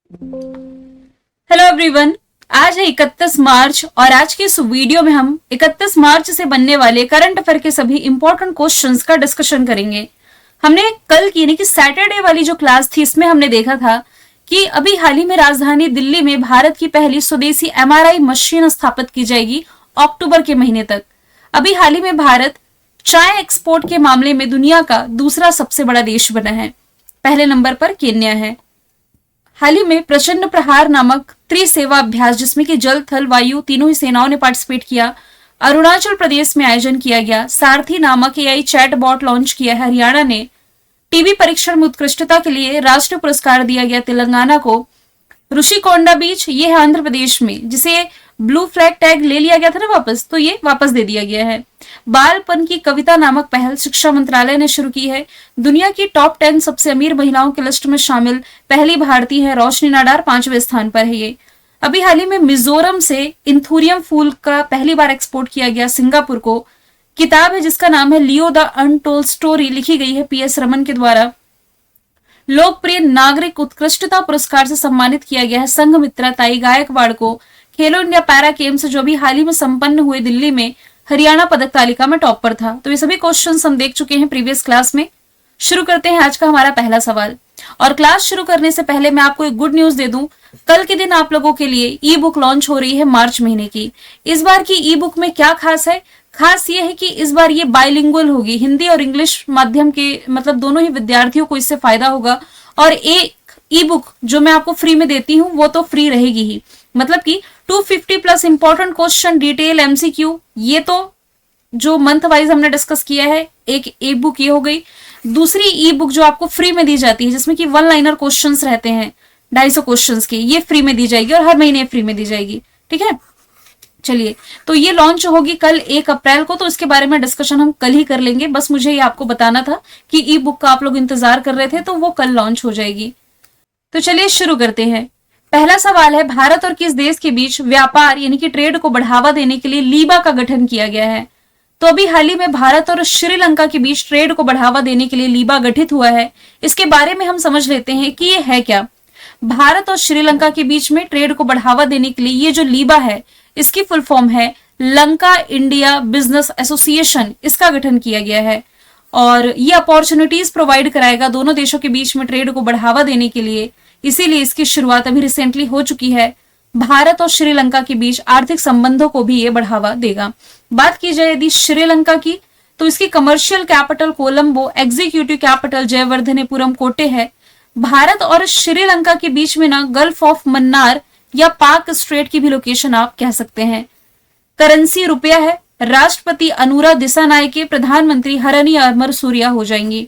Hello everyone. आज है 31 मार्च और आज के इस वीडियो में हम 31 मार्च से बनने वाले करंट अफेयर के सभी इंपॉर्टेंट क्वेश्चंस का डिस्कशन करेंगे। हमने कल की यानी कि सैटरडे वाली जो क्लास थी इसमें हमने देखा था कि अभी हाल ही में राजधानी दिल्ली में भारत की पहली स्वदेशी एमआरआई मशीन स्थापित की जाएगी अक्टूबर के महीने तक। अभी हाल ही में भारत चाय एक्सपोर्ट के मामले में दुनिया का दूसरा सबसे बड़ा देश बना है। पहले नंबर पर केन्या है। हाल ही में प्रचंड प्रहार नामक त्रिसेवा अभ्यास जिसमें कि जल थल वायु तीनों ही सेनाओं ने पार्टिसिपेट किया, अरुणाचल प्रदेश में आयोजन किया गया। सारथी नामक एआई चैट बॉट लॉन्च किया है हरियाणा ने। टीबी परीक्षण में उत्कृष्टता के लिए राष्ट्रीय पुरस्कार दिया गया तेलंगाना को। ऋषिकोंडा बीच ये है आंध्र प्रदेश में, जिसे ब्लू फ्लैग टैग ले लिया गया था ना वापस, तो ये वापस दे दिया गया है। बालपन की कविता नामक पहल शिक्षा मंत्रालय ने शुरू की है। दुनिया की टॉप 10 सबसे अमीर महिलाओं की लिस्ट में शामिल पहली भारतीय है रोशनी नाडार, 5वें स्थान पर है ये। अभी हाल ही में मिजोरम से इंथूरियम फूल का पहली बार एक्सपोर्ट किया गया सिंगापुर को। किताब है जिसका नाम है लियो द अनटोल्ड स्टोरी, लिखी गई है पीएस रमन के द्वारा। लोकप्रिय नागरिक उत्कृष्टता पुरस्कार से सम्मानित किया गया है संघमित्रा ताई गायकवाड़ को। खेलो इंडिया पैरा गेम्स जो भी हाल ही में संपन्न हुए दिल्ली में, हरियाणा पदक तालिका में टॉप पर था। तो ये सभी क्वेश्चंस हम देख चुके हैं प्रीवियस क्लास में। शुरू करते हैं आज का हमारा पहला सवाल। और क्लास शुरू करने से पहले मैं आपको एक गुड न्यूज दे दूं, कल के दिन आप लोगों के लिए ई बुक लॉन्च हो रही है मार्च महीने की। इस बार की ई बुक में क्या खास है? खास ये है कि इस बार ये बाइलिंगुअल होगी, हिंदी और इंग्लिश माध्यम के मतलब दोनों ही विद्यार्थियों को इससे फायदा होगा। और एक ई बुक जो मैं आपको फ्री में देती हूँ वो तो फ्री रहेगी ही, मतलब कि 250 plus important question, detail, MCQ, ये तो जो मंथ वाइज हमने डिस्कस किया है। एक ई बुक ये हो गई। दूसरी ई बुक जो आपको फ्री में दी जाती है जिसमें कि 1 लाइनर क्वेश्चंस रहते हैं 250 क्वेश्चंस के, ये फ्री में दी जाएगी और हर महीने फ्री में दी जाएगी। ठीक है, चलिए, तो ये लॉन्च होगी कल 1 अप्रैल को। तो इसके बारे में डिस्कशन हम कल ही कर लेंगे। बस मुझे ये आपको बताना था कि ई बुक का आप लोग इंतजार कर रहे थे, तो वो कल लॉन्च हो जाएगी। तो चलिए शुरू करते हैं। पहला सवाल है, भारत और किस देश के बीच व्यापार यानी कि ट्रेड को बढ़ावा देने के लिए लीबा का गठन किया गया है? तो अभी हाल ही में भारत और श्रीलंका के बीच ट्रेड को बढ़ावा देने के लिए लीबा गठित हुआ है। इसके बारे में हम समझ लेते हैं कि ये है क्या। भारत और श्रीलंका के बीच में ट्रेड को बढ़ावा देने के लिए ये जो लीबा है, इसकी फुल फॉर्म है लंका इंडिया बिजनेस एसोसिएशन। इसका गठन किया गया है और ये अपॉर्चुनिटीज प्रोवाइड कराएगा दोनों देशों के बीच में ट्रेड को बढ़ावा देने के लिए। इसीलिए इसकी शुरुआत अभी रिसेंटली हो चुकी है। भारत और श्रीलंका के बीच आर्थिक संबंधों को भी ये बढ़ावा देगा। बात की जाए यदि श्रीलंका की, तो इसकी commercial capital Colombo, executive capital Jayawardenepura कोटे है। भारत और श्रीलंका के बीच में ना गल्फ ऑफ मन्नार या पाक स्ट्रेट की भी लोकेशन आप कह सकते हैं। करेंसी रुपया है। राष्ट्रपति अनुरा दिसानायके, प्रधानमंत्री हरनी अमरसूरिया हो जाएंगी।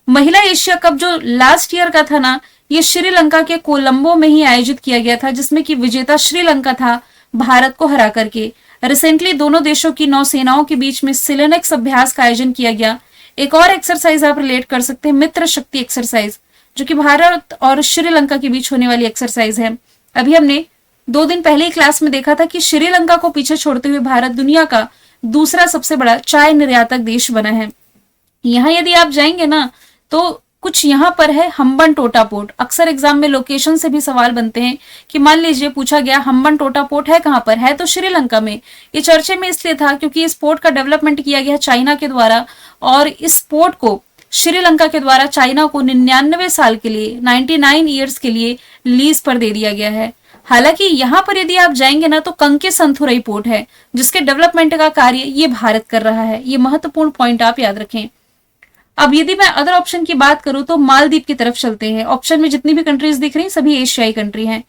महिला एशिया कप जो लास्ट ईयर का था ना, ये श्रीलंका के कोलंबो में ही आयोजित किया गया था, जिसमें कि विजेता श्रीलंका था भारत को हरा करके। रिसेंटली दोनों देशों की नौसेनाओं के बीच में सिलेनेक्स अभ्यास का आयोजन किया गया। एक और एक्सरसाइज आप रिलेट कर सकते हैं, मित्र शक्ति एक्सरसाइज, जो कि भारत और श्रीलंका के बीच होने वाली एक्सरसाइज है। अभी हमने 2 दिन पहले ही क्लास में देखा था कि श्रीलंका को पीछे छोड़ते हुए भारत दुनिया का दूसरा सबसे बड़ा चाय निर्यातक देश बना है। यहाँ यदि आप जाएंगे ना, तो कुछ यहाँ पर है हम्बन टोटा पोर्ट। अक्सर एग्जाम में लोकेशन से भी सवाल बनते हैं कि मान लीजिए पूछा गया हम्बन टोटा पोर्ट है कहाँ पर, है तो श्रीलंका में। ये चर्चे में इसलिए था क्योंकि इस पोर्ट का डेवलपमेंट किया गया चाइना के द्वारा और इस पोर्ट को श्रीलंका के द्वारा चाइना को 99 साल के लिए, 99 ईयर्स के लिए लीज पर दे दिया गया है। हालांकि यहाँ पर यदि आप जाएंगे ना, तो कंके संथुरई पोर्ट है जिसके डेवलपमेंट का कार्य ये भारत कर रहा है। ये महत्वपूर्ण पॉइंट आप याद रखें। अब यदि मैं अदर ऑप्शन की बात करूं तो मालदीव की तरफ चलते हैं। ऑप्शन में जितनी भी कंट्रीज दिख रही हैं सभी एशियाई कंट्री हैं।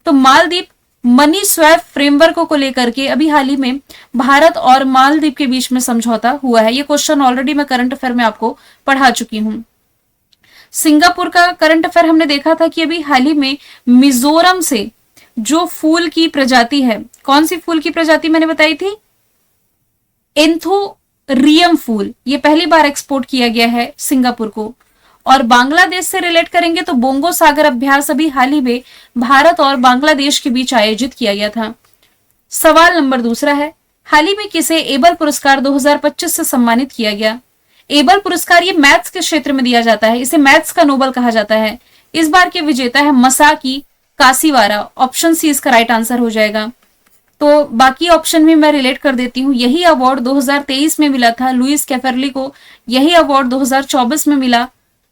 तो मालदीव मनी स्वैप फ्रेमवर्क को लेकर के अभी हाल ही में भारत और मालदीव के बीच में समझौता हुआ है। ये क्वेश्चन ऑलरेडी मैं करंट अफेयर में आपको पढ़ा चुकी हूं। सिंगापुर का करंट अफेयर हमने देखा था कि अभी हाल ही में मिजोरम से जो फूल की प्रजाति है, कौन सी फूल की प्रजाति मैंने बताई थी? एंथोरियम फूल, ये पहली बार एक्सपोर्ट किया गया है सिंगापुर को। और बांग्लादेश से रिलेट करेंगे तो बोंगो सागर अभ्यास अभी हाल ही में भारत और बांग्लादेश के बीच आयोजित किया गया था। सवाल नंबर दूसरा है, हाल ही में किसे एबल पुरस्कार 2025 से सम्मानित किया गया? एबल पुरस्कार ये मैथ्स के क्षेत्र में दिया जाता है, इसे मैथ्स का नोबल कहा जाता है। इस बार के विजेता है मसाकी कासीवारा, ऑप्शन सी इसका राइट आंसर हो जाएगा। तो बाकी ऑप्शन भी मैं रिलेट कर देती हूँ। यही अवार्ड 2023 में मिला था लुइस कैफरली को, यही अवार्ड 2024 में मिला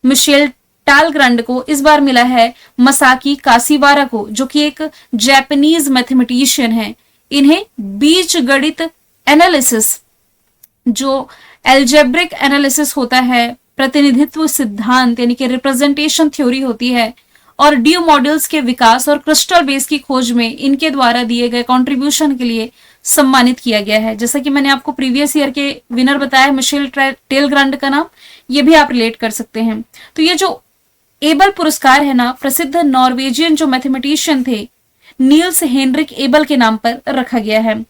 मिशेल टालग्रांड को, इस बार मिला है मसाकी कासीवारा को, जो कि एक जापानीज मैथमेटिशियन है। इन्हें बीज गणित एनालिसिस, जो एल्जेब्रिक एनालिसिस होता है, प्रतिनिधित्व सिद्धांत यानी कि रिप्रेजेंटेशन थ्योरी होती है, और ड्यू मॉडल्स के विकास और क्रिस्टल बेस की खोज में इनके द्वारा दिए गए कंट्रीब्यूशन के लिए सम्मानित किया गया है। जैसा कि मैंने आपको प्रीवियस ईयर के विनर बताया मिशेल टेलग्रांड का नाम, ये भी आप रिलेट कर सकते हैं। तो ये जो एबल पुरस्कार है ना, प्रसिद्ध नॉर्वेजियन जो मैथमेटिशियन थे नील्स हेनरिक एबल के नाम पर रखा गया है।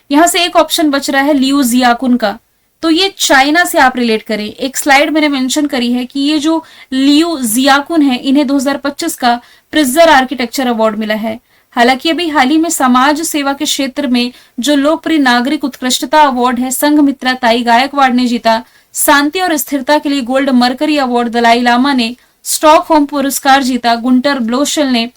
यहां से एक ऑप्शन बच रहा है लियू जियाकुन का, तो ये चाइना से आप रिलेट करें। एक स्लाइड मैंने मेंशन करी है कि ये जो लियू जियाकुन है, इन्हें 2025 का प्रिजर आर्किटेक्चर अवार्ड मिला है। हालांकि अभी हाल ही में समाज सेवा के क्षेत्र में जो लोकप्रिय नागरिक उत्कृष्टता अवार्ड है संघमित्रा ताई गायकवाड़ ने जीता। शांति और स्थिरता के लिए gold mercury award Dalai Lama ने, स्टॉकहोम पुरस्कार जीता गुंटर ब्लोशल ने,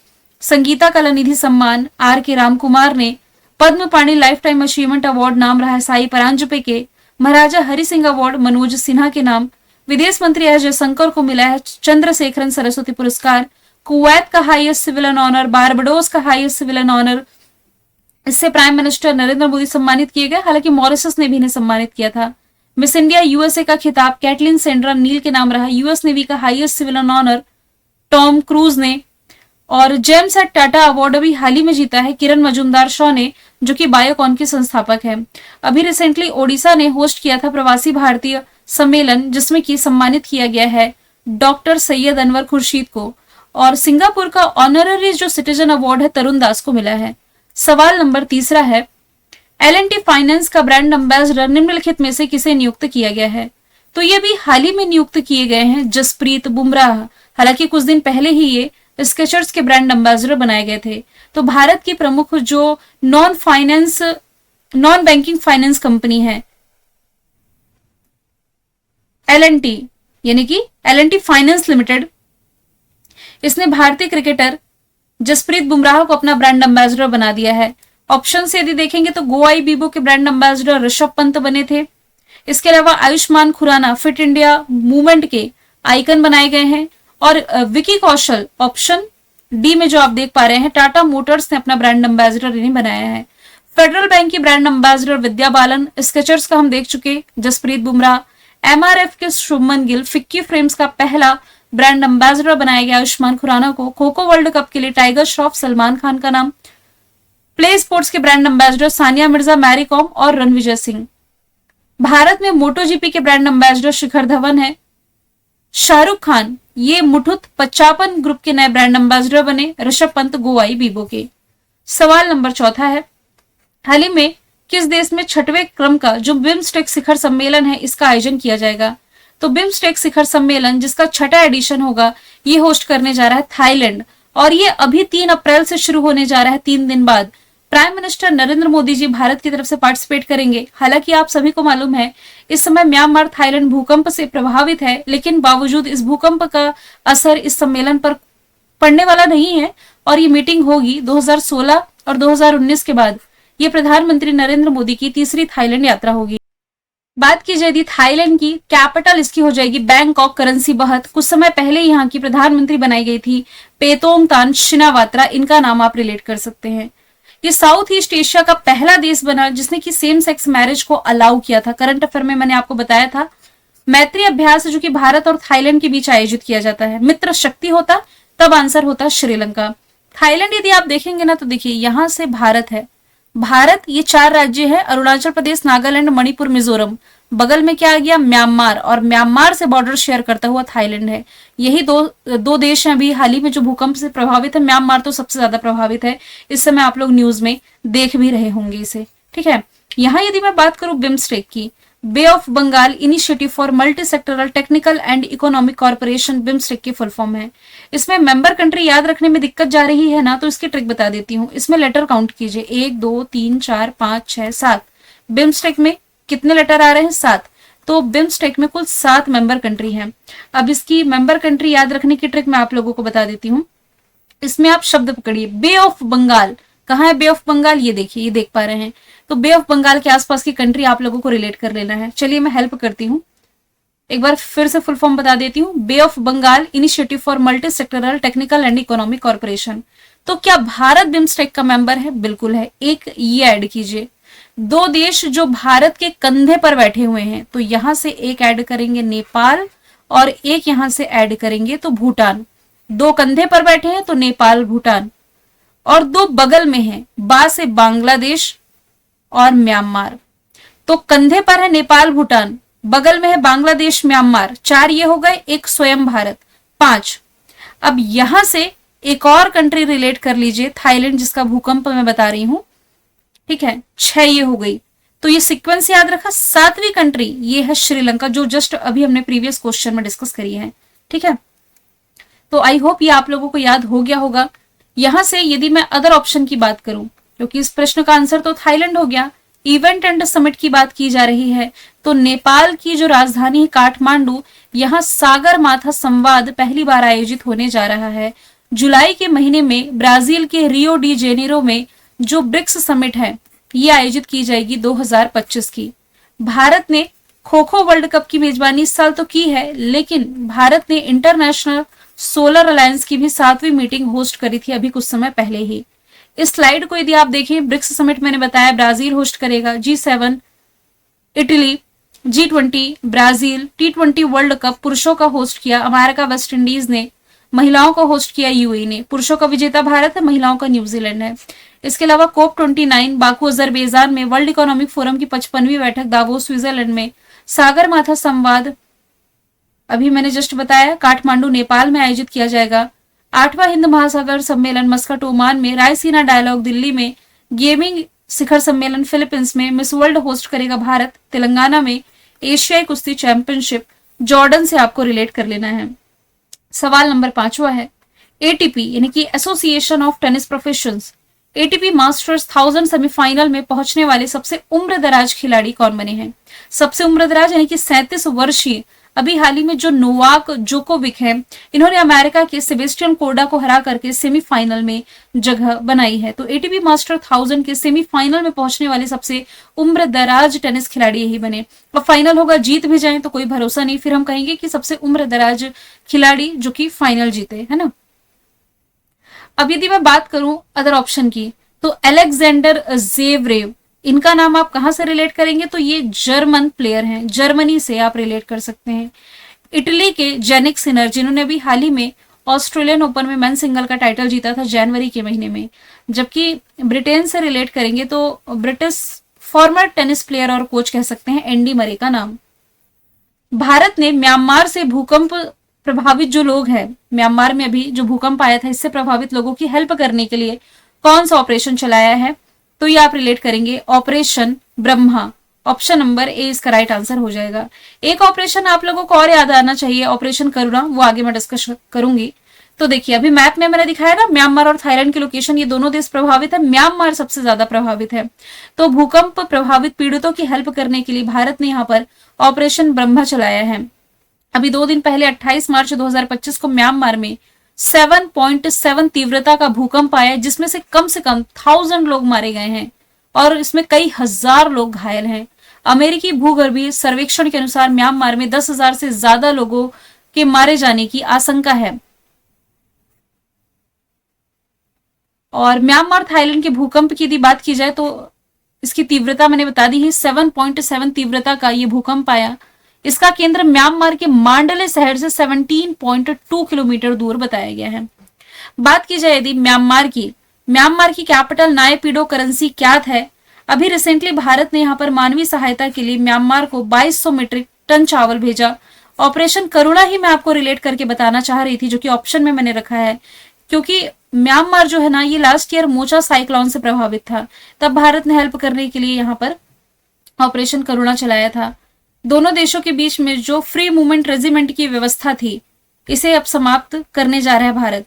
संगीता कलानिधि सम्मान आर के रामकुमार ने, पद्म पाणी लाइफ टाइम अचीवमेंट अवार्ड नाम रहा है साई परांजपे के, महाराजा हरि सिंह अवार्ड मनोज सिन्हा के नाम, विदेश मंत्री एस जयशंकर को मिला है चंद्रशेखरन सरस्वती पुरस्कार, कुवैत का हाईएस्ट सिविलियन ऑनर, बारबाडोस का हाईएस्ट सिविलियन ऑनर, इससे प्राइम मिनिस्टर नरेंद्र मोदी सम्मानित किए गए। हालांकि मॉरिशस ने भी इन्हें सम्मानित किया था। मिस इंडिया यूएसए का खिताब कैटलिन सेंड्रा नील के नाम रहा। यूएस नेवी का highest civilian honour Tom Cruise ने, और जेम्स एट टाटा अवार्ड अभी हाल ही में जीता है किरण मजूमदार शॉ ने, जो कि बायोकॉन के संस्थापक है। अभी रिसेंटली ओडिशा ने होस्ट किया था प्रवासी भारतीय सम्मेलन, जिसमें कि सम्मानित किया गया है डॉक्टर सैयद अनवर खुर्शीद को, और सिंगापुर का ऑनररी जो सिटीजन अवार्ड है तरुण दास को मिला है। सवाल नंबर 3 है, L&T फाइनेंस का ब्रांड एम्बेसडर निम्नलिखित में से किसे नियुक्त किया गया है? तो ये भी हाल ही में नियुक्त किए गए हैं जसप्रीत बुमराह। हालांकि कुछ दिन पहले ही ये स्केचर्स के ब्रांड एम्बेसडर बनाए गए थे। तो भारत की प्रमुख जो नॉन बैंकिंग फाइनेंस कंपनी है L&T, यानी कि L&T फाइनेंस लिमिटेड, इसने भारतीय क्रिकेटर जसप्रीत बुमराह को अपना ब्रांड एम्बेसडर बना दिया है। ऑप्शन से यदि देखेंगे तो गोवाई बीबो के ब्रांड एम्बेसडर ऋषभ पंत बने थे। इसके अलावा Ayushmann Khurrana fit India movement के आइकन बनाए गए हैं, और विकी कौशल ऑप्शन डी में जो आप देख पा रहे हैं, टाटा मोटर्स ने अपना ब्रांड एम्बेसडर इन्हें बनाया है। फेडरल बैंक की brand ambassador Vidya Balan, Skechers का हम देख चुके जसप्रीत बुमराह, MRF के शुभमन गिल, फिक्की फ्रेम्स का पहला ब्रांड एम्बेसडर बनाया गया आयुष्मान खुराना को। खो खो वर्ल्ड कप के लिए टाइगर श्रॉफ सलमान खान का नाम, प्ले स्पोर्ट्स के ब्रांड एम्बेसडर सानिया मिर्जा, मैरी कॉम और रणविजय सिंह। भारत में मोटोजीपी के ब्रांड एम्बेसडर शिखर धवन है। शाहरुख खान ये मुठुत 55 ग्रुप के नए ब्रांड एम्बेसडर बने। ऋषभ पंत गोवाई बीबो के। सवाल नंबर 4 है, हाल ही में किस देश में 6वें क्रम का जो बिम्स्टेक शिखर सम्मेलन है इसका आयोजन किया जाएगा? तो बिम्स्टेक शिखर सम्मेलन जिसका 6वां एडिशन होगा, ये होस्ट करने जा रहा है थाईलैंड, और ये अभी 3 अप्रैल से शुरू होने जा रहा है। 3 दिन बाद प्राइम मिनिस्टर नरेंद्र मोदी जी भारत की तरफ से पार्टिसिपेट करेंगे। हालांकि आप सभी को मालूम है इस समय म्यांमार थाईलैंड भूकंप से प्रभावित है, लेकिन बावजूद इस भूकंप का असर इस सम्मेलन पर पड़ने वाला नहीं है, और ये मीटिंग होगी 2016 और 2019 के बाद। ये प्रधानमंत्री नरेंद्र मोदी की तीसरी थाईलैंड यात्रा होगी। बात की जाए थाईलैंड की, कैपिटल इसकी हो जाएगी बैंकॉक। करेंसी बहुत कुछ समय पहले यहाँ की प्रधानमंत्री बनाई गई थी पेतोंगतान शिनावात्रा, इनका नाम आप रिलेट कर सकते हैं। ये साउथ ईस्ट एशिया का पहला देश बना जिसने कि सेम सेक्स मैरिज को अलाउ किया था। करंट अफेयर में मैंने आपको बताया था मैत्री अभ्यास जो कि भारत और थाईलैंड के बीच आयोजित किया जाता है। मित्र शक्ति होता तब आंसर होता श्रीलंका। थाईलैंड यदि आप देखेंगे ना तो देखिए यहाँ से भारत है, भारत ये 4 राज्य है, अरुणाचल प्रदेश, नागालैंड, मणिपुर, मिजोरम। बगल में क्या आ गया? म्यांमार, और म्यांमार से बॉर्डर शेयर करता हुआ थाईलैंड है। यही दो देश हैं अभी हाल ही में जो भूकंप से प्रभावित है। म्यांमार तो सबसे ज्यादा प्रभावित है, इस समय आप लोग न्यूज में देख भी रहे होंगे इसे, ठीक है। यहाँ यदि मैं बात करूं बिम्स्टेक की, Bay of Bengal initiative for multi sectoral technical and economic corporation, BIMSTEC की फुल फॉर्म है। इसमें मेंबर कंट्री याद रखने में दिक्कत जा रही है ना, तो इसकी ट्रिक बता देती हूँ। इसमें लेटर काउंट कीजिए, 1 2 3 4 5 6 7। बिम्स्टेक में कितने लेटर आ रहे हैं? 7। तो बिम्स्टेक में कुल 7 मेंबर कंट्री हैं। अब इसकी मेंबर कंट्री याद रखने की ट्रिक मैं आप लोगों को बता देती हूँ। इसमें आप शब्द पकड़िए, बे ऑफ बंगाल। कहाँ है बे ऑफ बंगाल? ये देखिए, ये देख पा रहे हैं। तो बे ऑफ बंगाल के आसपास की कंट्री आप लोगों को रिलेट कर लेना है। चलिए मैं हेल्प करती हूँ, एक बार फिर से फुल फॉर्म बता देती हूँ। Bay of Bengal initiative for multi sectoral technical and economic corporation. तो क्या भारत बिम्स्टेक का मेंबर है? बिल्कुल है। एक ये ऐड कीजिए। दो देश जो भारत के कंधे पर बैठे हुए हैं, तो यहां से एक ऐड करेंगे नेपाल और एक यहां से ऐड करेंगे तो भूटान। दो कंधे पर बैठे हैं तो नेपाल भूटान, और दो बगल में हैं, बा से बांग्लादेश और म्यांमार। तो कंधे पर है नेपाल भूटान, बगल में है बांग्लादेश म्यांमार। चार ये हो गए, एक स्वयं भारत, पांच। अब यहां से एक और कंट्री रिलेट कर लीजिए, थाईलैंड, जिसका भूकंप मैं बता रही हूं, ठीक है। छह ये हो गई। तो ये सीक्वेंस याद रखा। सातवीं कंट्री ये है श्रीलंका, जो जस्ट अभी हमने प्रीवियस क्वेश्चन में डिस्कस करी है, ठीक है। तो आई होप ये आप लोगों को याद हो गया होगा। यहां से यदि मैं अदर ऑप्शन की बात करूं, क्योंकि इस प्रश्न का आंसर तो थाईलैंड हो गया, इवेंट एंड समिट की बात की जा रही है, तो नेपाल की जो राजधानी है काठमांडू, यहाँ सागर माथा संवाद पहली बार आयोजित होने जा रहा है। जुलाई के महीने में ब्राजील के रियो डी जेनेरो में जो ब्रिक्स समिट है, ये आयोजित की जाएगी 2025 की। भारत ने खो खो वर्ल्ड कप की मेजबानी इस साल तो की है, लेकिन भारत ने इंटरनेशनल सोलर अलायंस की भी 7वीं मीटिंग होस्ट करी थी अभी कुछ समय पहले ही। इस स्लाइड को यदि आप देखें, ब्रिक्स समिट मैंने बताया ब्राजील होस्ट करेगा, G7 Italy, G20 Brazil, T20 world cup पुरुषों का होस्ट किया अमेरिका वेस्ट इंडीज ने, महिलाओं को होस्ट किया यूएई ने। पुरुषों का विजेता भारत है, महिलाओं का न्यूजीलैंड है। इसके अलावा कोप 29 बाकू अजरबैजान में, वर्ल्ड इकोनॉमिक फोरम की 55वीं बैठक दावोस स्विट्जरलैंड में, सागर माथा संवाद अभी मैंने जस्ट बताया काठमांडू नेपाल में आयोजित किया जाएगा। 8वां हिंद महासागर सम्मेलन मस्कट ओमान में, रायसीना डायलॉग दिल्ली में, गेमिंग शिखर सम्मेलन फिलीपींस में, मिस वर्ल्ड होस्ट करेगा भारत तेलंगाना में, एशियाई कुश्ती चैंपियनशिप जॉर्डन से आपको रिलेट कर लेना है। सवाल नंबर 5वां है, एटीपी यानी कि association of tennis professions, ATP masters 1000 semifinal में पहुंचने वाले सबसे उम्र दराज खिलाड़ी कौन बने हैं? सबसे उम्र दराज यानी कि 37 वर्षीय अभी हाल ही में जो नोवाक जोकोविक है, इन्होंने अमेरिका के सेबेस्टियन कोर्डा को हरा करके सेमीफाइनल में जगह बनाई है। तो एटीपी मास्टर 1000 के सेमीफाइनल में पहुंचने वाले सबसे उम्र दराज टेनिस खिलाड़ी यही बने। अब फाइनल होगा, जीत भी जाए तो कोई भरोसा नहीं, फिर हम कहेंगे कि सबसे उम्र दराज खिलाड़ी जो कि फाइनल जीते, है ना। अब यदि मैं बात करूं अदर ऑप्शन की, तो अलेक्जेंडर ज़ेवरेव, इनका नाम आप कहां से रिलेट करेंगे? तो ये जर्मन प्लेयर हैं, जर्मनी से आप रिलेट कर सकते हैं। इटली के जेनिक सिनर, जिन्होंने अभी हाल ही में ऑस्ट्रेलियन ओपन में मेन सिंगल का टाइटल जीता था जनवरी के महीने में। जबकि ब्रिटेन से रिलेट करेंगे तो ब्रिटिश फॉर्मर टेनिस प्लेयर और कोच कह सकते हैं एंडी मरे का नाम। भारत ने म्यांमार से भूकंप प्रभावित जो लोग हैं, म्यांमार में अभी जो भूकंप आया था, इससे प्रभावित लोगों की हेल्प करने के लिए कौन सा ऑपरेशन चलाया है? तो ये आप रिलेट करेंगे operation Brahma. Option number A इसका राइट आंसर हो जाएगा। एक ऑपरेशन आप लोगों को और याद आना चाहिए, ऑपरेशन करुणा, वो आगे मैं डिस्कस करूंगी। तो देखिए अभी मैप में मैंने दिखाया ना, म्यांमार और थाईलैंड की लोकेशन, ये दोनों देश प्रभावित है, म्यांमार सबसे ज्यादा प्रभावित है। तो भूकंप प्रभावित पीड़ितों की हेल्प करने के लिए भारत ने यहाँ पर ऑपरेशन ब्रह्मा चलाया है। अभी 2 दिन पहले 28 मार्च 2025 को म्यांमार में 7.7 तीव्रता का भूकंप आया, जिसमें से कम 1000 लोग मारे गए हैं और इसमें कई हजार लोग घायल हैं। अमेरिकी भूगर्भीय सर्वेक्षण के अनुसार म्यांमार में 10,000 से ज्यादा लोगों के मारे जाने की आशंका है। और म्यांमार थाईलैंड के भूकंप की यदि बात की जाए तो इसकी तीव्रता मैंने बता दी है, 7.7 तीव्रता का ये भूकंप आया। इसका केंद्र म्यांमार के मांडले शहर से 17.2 किलोमीटर दूर बताया गया है। बात की जाए यदि म्यांमार की कैपिटल नायपीडो करेंसी क्या है? अभी रिसेंटली भारत ने यहाँ पर मानवीय सहायता के लिए म्यांमार को 2200 मीट्रिक टन चावल भेजा। ऑपरेशन करुणा ही मैं आपको रिलेट करके बताना चाह रही थी, जो कि ऑप्शन में मैंने रखा है, क्योंकि म्यांमार जो है ना, ये लास्ट ईयर मोचा साइक्लोन से प्रभावित था, तब भारत ने हेल्प करने के लिए यहाँ पर ऑपरेशन करुणा चलाया था। दोनों देशों के बीच में जो फ्री मूवमेंट रेजिमेंट की व्यवस्था थी, इसे अब समाप्त करने जा रहा है भारत।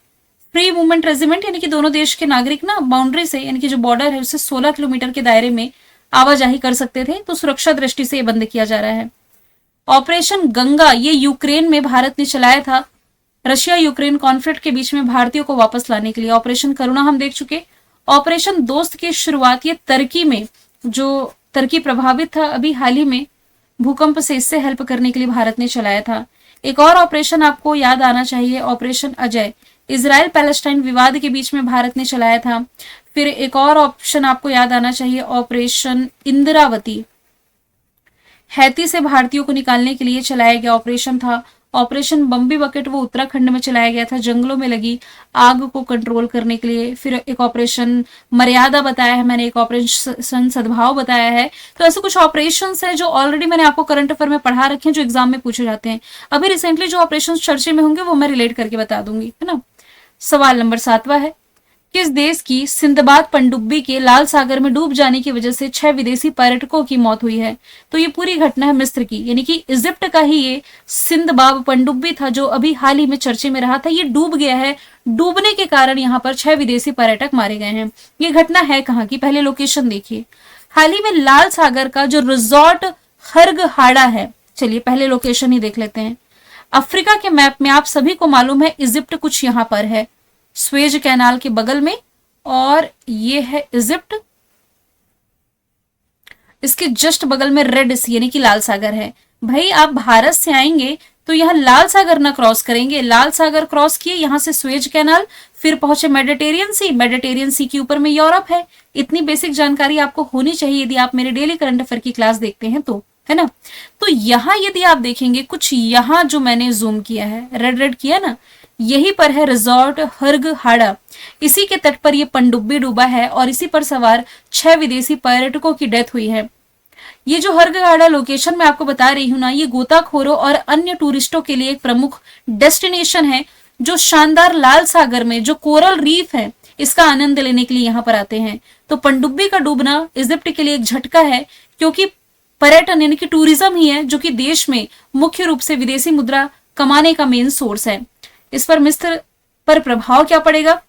फ्री मूवमेंट रेजिमेंट यानी कि दोनों देश के नागरिक ना बाउंड्री से, यानी कि जो बॉर्डर है उससे 16 किलोमीटर के दायरे में आवाजाही कर सकते थे, तो सुरक्षा दृष्टि से ये बंद किया जा रहा है। ऑपरेशन गंगा ये यूक्रेन में भारत ने चलाया था रशिया यूक्रेन कॉन्फ्लिक्ट के बीच में भारतीयों को वापस लाने के लिए ऑपरेशन करुणा हम देख चुके। ऑपरेशन दोस्त की शुरुआत ये तुर्की में, जो तुर्की प्रभावित था अभी हाल ही में भूकंप से, इससे हेल्प करने के लिए भारत ने चलाया था। एक और ऑपरेशन आपको याद आना चाहिए, ऑपरेशन अजय, इजराइल पैलेस्टाइन विवाद के बीच में भारत ने चलाया था। फिर एक और ऑप्शन आपको याद आना चाहिए, ऑपरेशन इंदिरावती, हैती से भारतीयों को निकालने के लिए चलाया गया ऑपरेशन था। ऑपरेशन बम्बी बकेट वो उत्तराखंड में चलाया गया था, जंगलों में लगी आग को कंट्रोल करने के लिए। फिर एक ऑपरेशन मर्यादा बताया है मैंने, एक ऑपरेशन सद्भाव बताया है। तो ऐसे कुछ ऑपरेशंस हैं जो ऑलरेडी मैंने आपको करंट अफेयर में पढ़ा रखे हैं, जो एग्जाम में पूछे जाते हैं। अभी रिसेंटली जो ऑपरेशन चर्चे में होंगे वो मैं रिलेट करके बता दूंगी, है ना। सवाल नंबर 7वां है, किस देश की सिंदबाद पनडुब्बी के लाल सागर में डूब जाने की वजह से 6 विदेशी पर्यटकों की मौत हुई है? तो ये पूरी घटना है मिस्र की, यानी कि इजिप्ट का ही ये सिंदबाद पनडुब्बी था जो अभी हाल ही में चर्चे में रहा था। ये डूब गया है, डूबने के कारण यहाँ पर 6 विदेशी पर्यटक मारे गए हैं। ये घटना है कहाँ की, पहले लोकेशन देखिए। हाल ही में लाल सागर का जो रिजॉर्ट हर्गहाड़ा है, चलिए पहले लोकेशन ही देख लेते हैं। अफ्रीका के मैप में आप सभी को मालूम है इजिप्ट कुछ यहाँ पर है, स्वेज कैनाल के बगल में, और ये है इजिप्ट। इसके जस्ट बगल में रेड सी यानी कि लाल सागर है। भाई आप भारत से आएंगे तो यहाँ लाल सागर ना क्रॉस करेंगे, लाल सागर क्रॉस किए, यहाँ से स्वेज कैनाल, फिर पहुंचे मेडिटेरियन सी, मेडिटेरियन सी के ऊपर में यूरोप है। इतनी बेसिक जानकारी आपको होनी चाहिए यदि आप मेरे डेली करंट अफेयर की क्लास देखते हैं तो, है ना। तो यहाँ यदि आप देखेंगे कुछ यहाँ जो मैंने जूम किया है, रेड रेड किया ना, यही पर है रिजॉर्ट हर्गहाड़ा। इसी के तट पर यह पनडुब्बी डूबा है और इसी पर सवार 6 विदेशी पर्यटकों की डेथ हुई है। ये जो हर्गहाड़ा लोकेशन मैं आपको बता रही हूं ना, ये गोताखोरों और अन्य टूरिस्टों के लिए एक प्रमुख डेस्टिनेशन है, जो शानदार लाल सागर में जो कोरल रीफ है इसका आनंद लेने के लिए यहाँ पर आते हैं। तो पनडुब्बी का डूबना इजिप्ट के लिए एक झटका है, क्योंकि पर्यटन यानी कि टूरिज्म ही है जो कि देश में मुख्य रूप से विदेशी मुद्रा कमाने का मेन सोर्स है। इस पर मिस्र पर प्रभाव क्या पड़ेगा?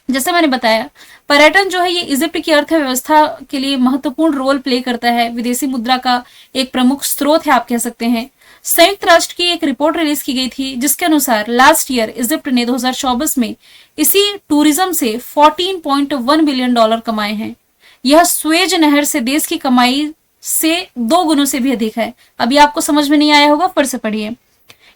जैसे मैंने बताया, पर्यटन जो है ये इजिप्ट की अर्थव्यवस्था के लिए महत्वपूर्ण रोल प्ले करता है, विदेशी मुद्रा का एक प्रमुख स्रोत है आप कह सकते हैं। संयुक्त राष्ट्र की एक रिपोर्ट रिलीज की गई थी जिसके अनुसार लास्ट ईयर इजिप्ट ने 2024 में इसी टूरिज्म से $14.1 बिलियन कमाए हैं। यह स्वेज नहर से देश की कमाई से 2 गुनों से भी अधिक है। अभी आपको समझ में नहीं आया होगा, फिर से पढ़िए।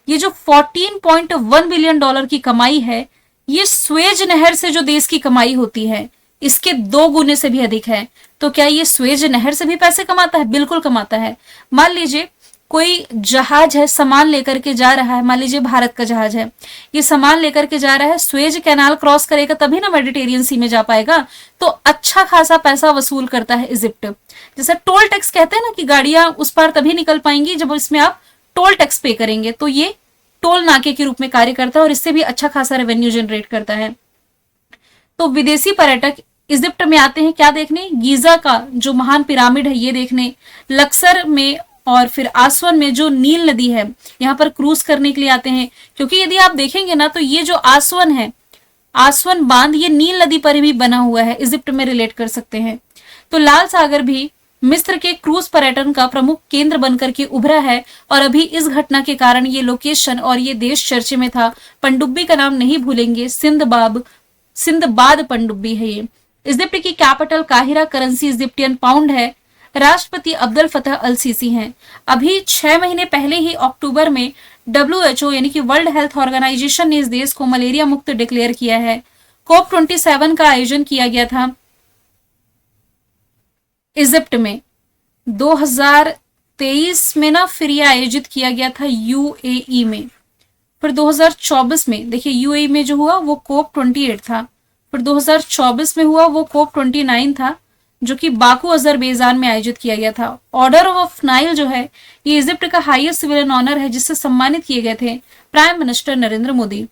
ये जो $14.1 बिलियन की कमाई है, ये स्वेज नहर से जो देश की कमाई होती है इसके 2 गुने से भी अधिक है। तो क्या ये स्वेज नहर से भी पैसे कमाता है? बिल्कुल कमाता है। मान लीजिए कोई जहाज है, सामान लेकर के जा रहा है, मान लीजिए भारत का जहाज है, ये सामान लेकर के जा रहा है, स्वेज कैनाल क्रॉस करेगा तभी ना मेडिटेरियन सी में जा पाएगा। तो अच्छा खासा पैसा वसूल करता है इजिप्ट। जैसे टोल टैक्स कहते हैं ना कि गाड़ियां उस पार तभी निकल पाएंगी जब इसमें आप टोल टैक्स पे करेंगे, तो ये टोल नाके के रूप में कार्य करता है और इससे भी अच्छा खासा रेवेन्यू जनरेट करता है। तो विदेशी पर्यटक इजिप्ट में आते हैं क्या देखने? गीजा का जो महान पिरामिड है ये देखने, लक्सर में और फिर आसवन में जो नील नदी है यहाँ पर क्रूज करने के लिए आते हैं। क्योंकि यदि आप देखेंगे ना तो ये जो आसवन है, आसवन बांध, ये नील नदी पर भी बना हुआ है, इजिप्ट में रिलेट कर सकते हैं। तो लाल सागर भी मिस्र के क्रूज पर्यटन का प्रमुख केंद्र बनकर के उभरा है और अभी इस घटना के कारण ये लोकेशन और ये देश चर्चे में था। पनडुब्बी का नाम नहीं भूलेंगे, सिंदबाद पनडुब्बी है ये। इजिप्ट की capital Cairo, currency Egyptian pound है। राष्ट्रपति अब्दुल फतह अल सीसी हैं। अभी 6 महीने पहले ही अक्टूबर में WHO यानी कि वर्ल्ड हेल्थ ऑर्गेनाइजेशन ने इस देश को मलेरिया मुक्त डिक्लेयर किया है। COP27 का आयोजन किया गया था इजिप्ट में 2023 में ना, फिर यह आयोजित किया गया था UAE में। फिर 2024 में देखिए UAE में जो हुआ वो COP28 था। फिर 2024 में हुआ वो COP29 था जो कि बाकू अजरबैजान में आयोजित किया गया था। ऑर्डर ऑफ नाइल जो है ये इजिप्ट का हाईएस्ट सिविलियन ऑनर है जिससे सम्मानित किए गए थे प्राइम मिनिस्टर नरेंद्र मोदी।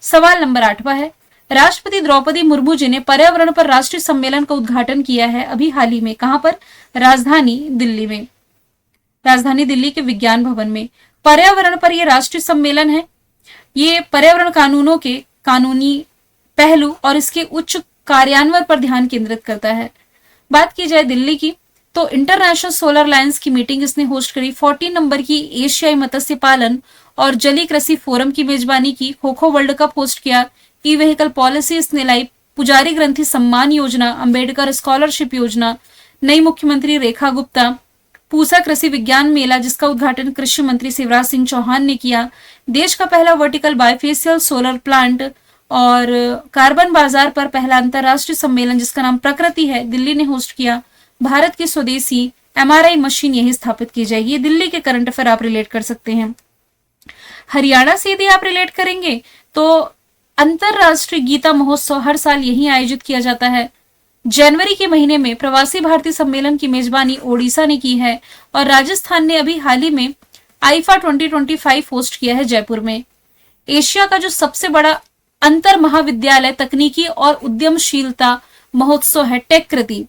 सवाल नंबर 8वां है, राष्ट्रपति द्रौपदी मुर्मू जी ने पर्यावरण पर राष्ट्रीय सम्मेलन का उद्घाटन किया है अभी हाल ही में। कहां पर? राजधानी दिल्ली में, राजधानी दिल्ली के विज्ञान भवन में। पर्यावरण पर यह राष्ट्रीय सम्मेलन है। ये पर्यावरण कानूनों के कानूनी पहलू और इसके उच्च कार्यान्वयन पर ध्यान केंद्रित करता है। बात की जाए दिल्ली की तो इंटरनेशनल सोलर अलायंस की मीटिंग इसने होस्ट करी। 14 नंबर की एशियाई मत्स्य पालन और जली कृषि फोरम की मेजबानी की, kho kho world cup host किया, ई व्हीकल पॉलिसी इसने लाई, पुजारी ग्रंथी सम्मान योजना, अंबेडकर स्कॉलरशिप योजना, नई मुख्यमंत्री रेखा गुप्ता, पूसा कृषि विज्ञान मेला जिसका उद्घाटन कृषि मंत्री शिवराज सिंह चौहान ने किया, देश का पहला वर्टिकल बायोफेसियल सोलर प्लांट और कार्बन बाजार पर पहला अंतरराष्ट्रीय सम्मेलन जिसका नाम प्रकृति है, दिल्ली ने होस्ट किया, भारत की स्वदेशी एमआरआई मशीन यही स्थापित की जाएगी। ये दिल्ली के करंट अफेयर आप रिलेट कर सकते हैं। हरियाणा से यदि आप रिलेट करेंगे तो अंतरराष्ट्रीय गीता महोत्सव हर साल यही आयोजित किया जाता है। जनवरी के महीने में प्रवासी भारतीय सम्मेलन की मेजबानी ओडिशा ने की है और राजस्थान ने अभी हाल ही में आईफा 2025 होस्ट किया है जयपुर में। एशिया का जो सबसे बड़ा अंतर महाविद्यालय तकनीकी और उद्यमशीलता महोत्सव है टेक कृति।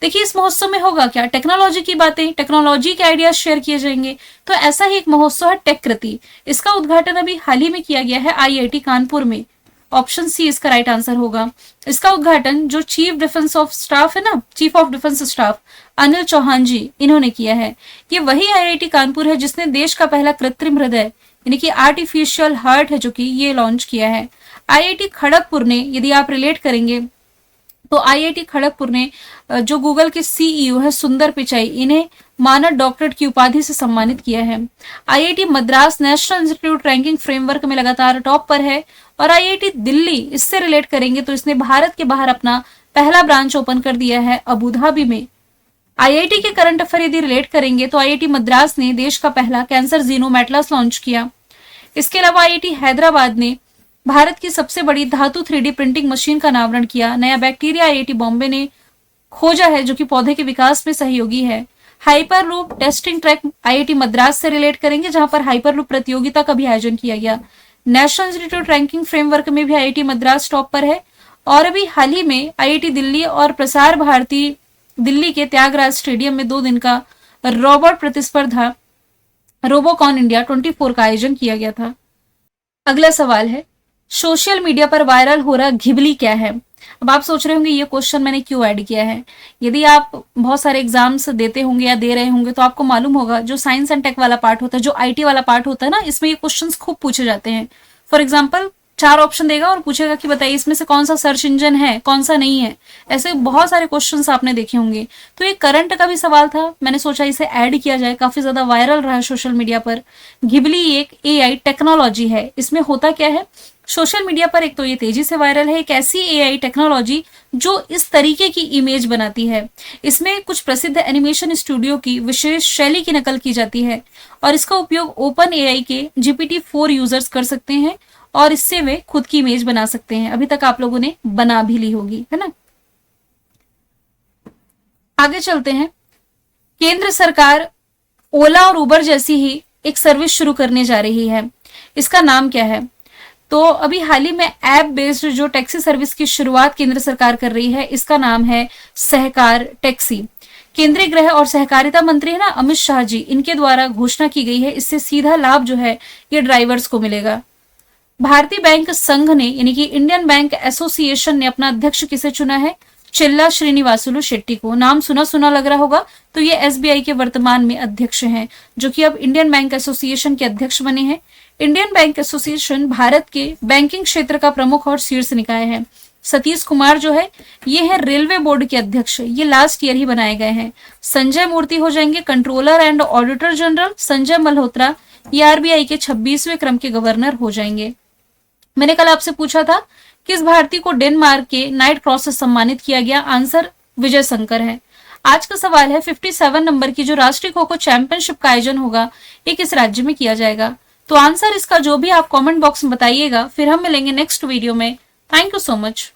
देखिए इस महोत्सव में होगा क्या, टेक्नोलॉजी की बातें, टेक्नोलॉजी के आइडियाज शेयर किए जाएंगे। तो ऐसा ही एक महोत्सव है टेक कृति। इसका उद्घाटन अभी हाल ही में किया गया है आईआईटी कानपुर में। ऑप्शन सी इसका राइट आंसर होगा। इसका उद्घाटन जो चीफ डिफेंस ऑफ स्टाफ है ना, chief of defence staff Anil Chauhan ji, इन्होंने किया है। ये वही आईआईटी कानपुर है जिसने देश का पहला कृत्रिम हृदय यानी कि आर्टिफिशियल हार्ट है जो कि ये लॉन्च किया है। आईआईटी खड़गपुर ने, यदि आप रिलेट करेंगे तो आईआईटी खड़गपुर ने जो गूगल के सीईओ है सुंदर पिचाई, इन्हें मानद डॉक्टरेट की उपाधि से सम्मानित किया है। IIT Madras national institute ranking framework में लगातार टॉप पर है। और आईआईटी दिल्ली, इससे रिलेट करेंगे तो इसने भारत के बाहर अपना पहला ब्रांच ओपन कर दिया है अबू धाबी में। आईआईटी के करंट अफेयर यदि रिलेट करेंगे तो आईआईटी मद्रास ने देश का पहला कैंसर जीनोम एटलस लॉन्च किया। इसके अलावा आईआईटी हैदराबाद ने भारत की सबसे बड़ी धातु 3D प्रिंटिंग मशीन का अनावरण किया। नया बैक्टीरिया आईआईटी बॉम्बे ने खोजा है जो कि पौधे के विकास में सहयोगी है। Hyperloop testing track IIT Madras से रिलेट करेंगे जहां पर हाइपरलूप प्रतियोगिता का भी आयोजन किया गया। नेशनल इंस्टीट्यूट रैंकिंग फ्रेमवर्क में भी आईआईटी मद्रास टॉप पर है। और अभी हाल ही में आईआईटी दिल्ली और प्रसार भारती दिल्ली के त्यागराज स्टेडियम में 2 दिन का रोबोट प्रतिस्पर्धा रोबोकॉन इंडिया 24 का आयोजन किया गया था। अगला सवाल है, सोशल मीडिया पर वायरल हो रहा घिबली क्या है? अब आप सोच रहे होंगे ये क्वेश्चन मैंने क्यों ऐड किया है। यदि आप बहुत सारे एग्जाम्स देते होंगे या दे रहे होंगे तो आपको मालूम होगा जो साइंस एंड टेक वाला पार्ट होता है, जो आईटी वाला पार्ट होता है ना, इसमें ये क्वेश्चंस खूब पूछे जाते हैं। फॉर एग्जाम्पल 4 ऑप्शन देगा और पूछेगा कि बताइए इसमें से कौन सा सर्च इंजन है, कौन सा नहीं है। ऐसे बहुत सारे क्वेश्चंस आपने देखे होंगे। तो ये करंट का भी सवाल था, मैंने सोचा इसे ऐड किया जाए, काफी ज्यादा वायरल रहा है सोशल मीडिया पर। घिबली एक एआई टेक्नोलॉजी है। इसमें होता क्या है, सोशल मीडिया पर एक तो ये तेजी से वायरल है, एक ऐसी एआई टेक्नोलॉजी जो इस तरीके की इमेज बनाती है। इसमें कुछ प्रसिद्ध एनिमेशन स्टूडियो की विशेष शैली की नकल की जाती है और इसका उपयोग ओपन एआई के GPT-4 यूजर्स कर सकते हैं और इससे वे खुद की इमेज बना सकते हैं। अभी तक आप लोगों ने बना भी ली होगी, है ना। आगे चलते हैं। केंद्र सरकार ओला और उबर जैसी ही एक सर्विस शुरू करने जा रही है। इसका नाम क्या है? तो अभी हाल ही में ऐप बेस्ड जो टैक्सी सर्विस की शुरुआत केंद्र सरकार कर रही है, इसका नाम है सहकार टैक्सी। केंद्रीय गृह और सहकारिता मंत्री है ना अमित शाह जी, इनके द्वारा घोषणा की गई है। इससे सीधा लाभ जो है ये ड्राइवर्स को मिलेगा। भारतीय बैंक संघ ने यानी कि इंडियन बैंक एसोसिएशन ने अपना अध्यक्ष किसे चुना है? चिल्ला श्रीनिवासुलु शेट्टी को। नाम सुना सुना लग रहा होगा, तो ये एसबीआई के वर्तमान में अध्यक्ष हैं, जो कि अब इंडियन बैंक एसोसिएशन के अध्यक्ष बने हैं। इंडियन बैंक एसोसिएशन भारत के बैंकिंग क्षेत्र का प्रमुख और शीर्ष निकाय है। सतीश कुमार जो है ये है रेलवे बोर्ड के अध्यक्ष, ये लास्ट ईयर ही बनाए गए हैं। संजय मूर्ति हो जाएंगे controller and auditor general. Sanjay Malhotra ये आरबीआई के 26वें क्रम के गवर्नर हो जाएंगे। मैंने कल आपसे पूछा था किस भारतीय को डेनमार्क के नाइट क्रॉस से सम्मानित किया गया? आंसर विजय शंकर है। आज का सवाल है 57 नंबर की जो राष्ट्रीय खो खो चैंपियनशिप का आयोजन होगा ये किस राज्य में किया जाएगा? तो आंसर इसका जो भी आप कमेंट बॉक्स में बताइएगा। फिर हम मिलेंगे नेक्स्ट वीडियो में। Thank you so much.